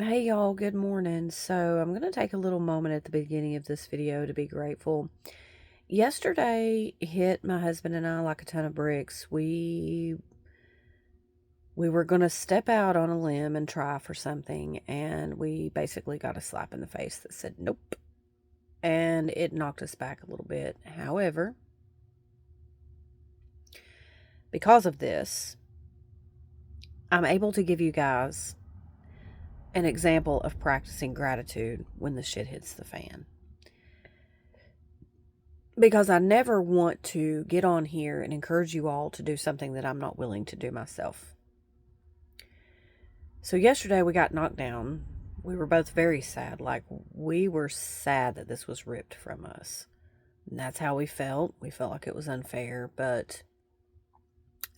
Hey y'all, good morning. So I'm going to take a little moment at the beginning of this video to be grateful. Yesterday hit my husband and I like a ton of bricks. We were going to step out on a limb and try for something, and we basically got a slap in the face that said nope. And it knocked us back a little bit. However, because of this, I'm able to give you guys an example of practicing gratitude when the shit hits the fan. Because I never want to get on here and encourage you all to do something that I'm not willing to do myself. So yesterday we got knocked down. We were both very sad. Like, we were sad that this was ripped from us. And that's how we felt. We felt like it was unfair. But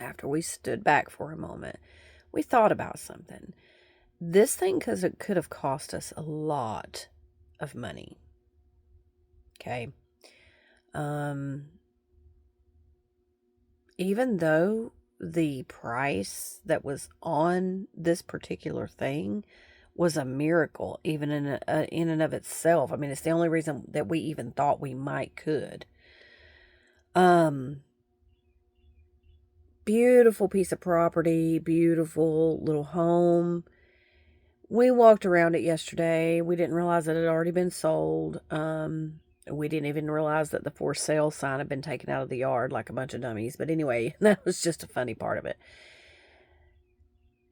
after we stood back for a moment, we thought about something. This thing, because it could have cost us a lot of money. Okay. Even though the price that was on this particular thing was a miracle, even in and of itself. I mean, it's the only reason that we even thought we could. Beautiful piece of property, beautiful little home. We walked around it yesterday. We didn't realize that it had already been sold. We didn't even realize that the for sale sign had been taken out of the yard like a bunch of dummies. But anyway, that was just a funny part of it.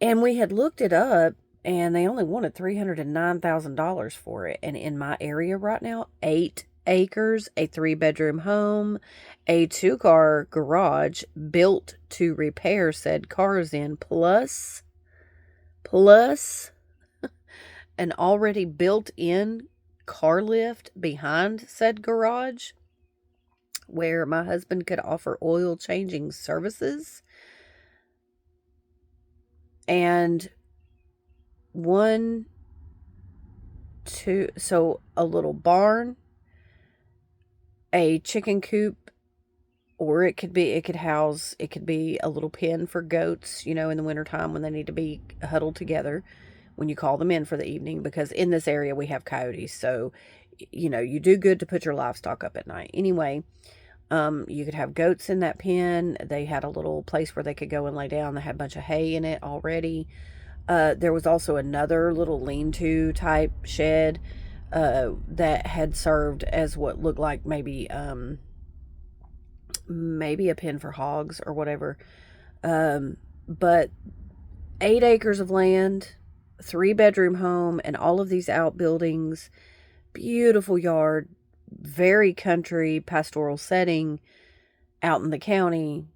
And we had looked it up, and they only wanted $309,000 for it. And in my area right now, 8 acres, a 3-bedroom home, a 2-car garage built to repair said cars in, plus an already built-in car lift behind said garage where my husband could offer oil changing services, and so a little barn, a chicken coop, or it could be a little pen for goats, in the wintertime when they need to be huddled together when you call them in for the evening, because in this area we have coyotes. So, you do good to put your livestock up at night. Anyway, you could have goats in that pen. They had a little place where they could go and lay down. They had a bunch of hay in it already. There was also another little lean-to type shed that had served as what looked like maybe a pen for hogs or whatever. But 8 acres of land, 3-bedroom home, and all of these outbuildings, beautiful yard, very country, pastoral setting out in the county.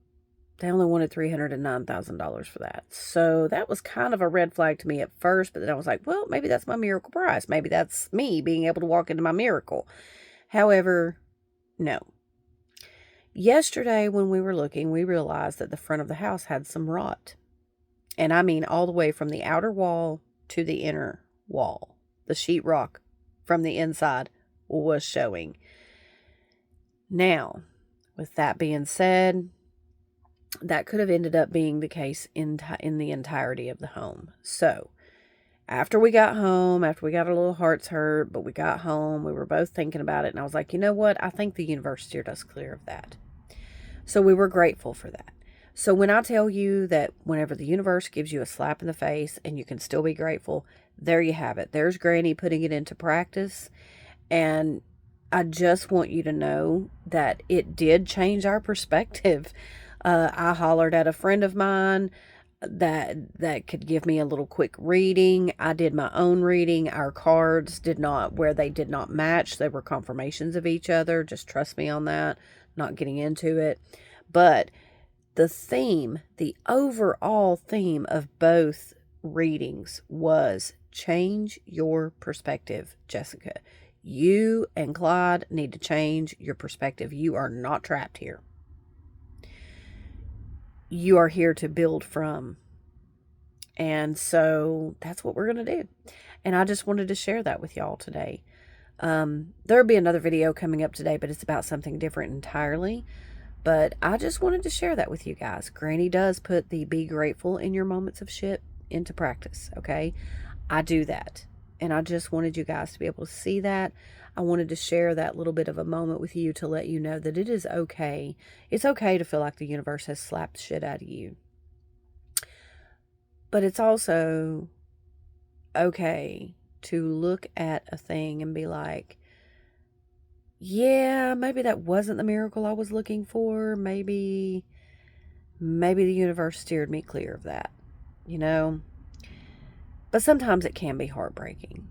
They only wanted $309,000 for that. So that was kind of a red flag to me at first, but then I was like, well, maybe that's my miracle price. Maybe that's me being able to walk into my miracle. However, no. Yesterday when we were looking, we realized that the front of the house had some rot. And I mean all the way from the outer wall to the inner wall. The sheetrock from the inside was showing. Now, with that being said, that could have ended up being the case in the entirety of the home. So, after we got home, after we got our little hearts hurt, but we got home, we were both thinking about it, and I was like, you know what? I think the universe steered us clear of that. So we were grateful for that. So when I tell you that whenever the universe gives you a slap in the face and you can still be grateful, there you have it. There's Granny putting it into practice. And I just want you to know that it did change our perspective. I hollered at a friend of mine that could give me a little quick reading. I did my own reading. Our cards did not match. They were confirmations of each other. Just trust me on that. Not getting into it. But the overall theme of both readings was change your perspective, Jessica. You and Clyde need to change your perspective. You are not trapped here. You are here to build from. And so that's what we're going to do. And I just wanted to share that with y'all today. There'll be another video coming up today, but it's about something different entirely. But I just wanted to share that with you guys. Granny does put the be grateful in your moments of shit into practice, okay? I do that. And I just wanted you guys to be able to see that. I wanted to share that little bit of a moment with you to let you know that it is okay. It's okay to feel like the universe has slapped shit out of you. But it's also okay to look at a thing and be like, yeah, maybe that wasn't the miracle I was looking for. Maybe the universe steered me clear of that, you know? But sometimes it can be heartbreaking.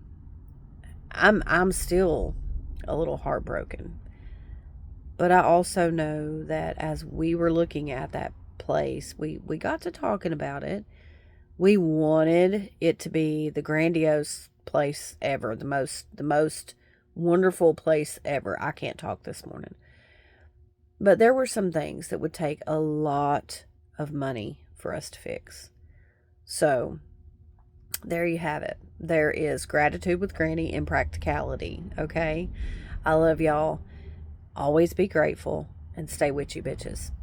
I'm still a little heartbroken. But I also know that as we were looking at that place, we got to talking about it. We wanted it to be the grandiose place ever, the most wonderful place ever. I can't talk this morning. But there were some things that would take a lot of money for us to fix. So, there you have it. There is gratitude with Granny and practicality, okay? I love y'all. Always be grateful and stay witchy, bitches.